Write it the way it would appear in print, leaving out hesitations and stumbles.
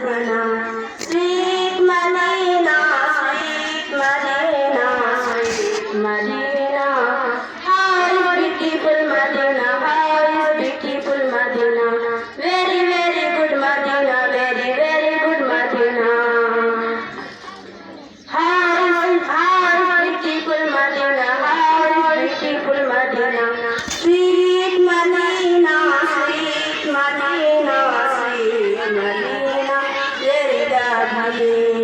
Madina, sweet Madina, sweet Madina, sweet Madina. How is beautiful Madina, how is beautiful Madina. Very, very good Madina, very, very good Madina. How is beautiful Madina, how is beautiful Madina. Sweet Madina, sweet Madina, sweet Madina. Very good Madina.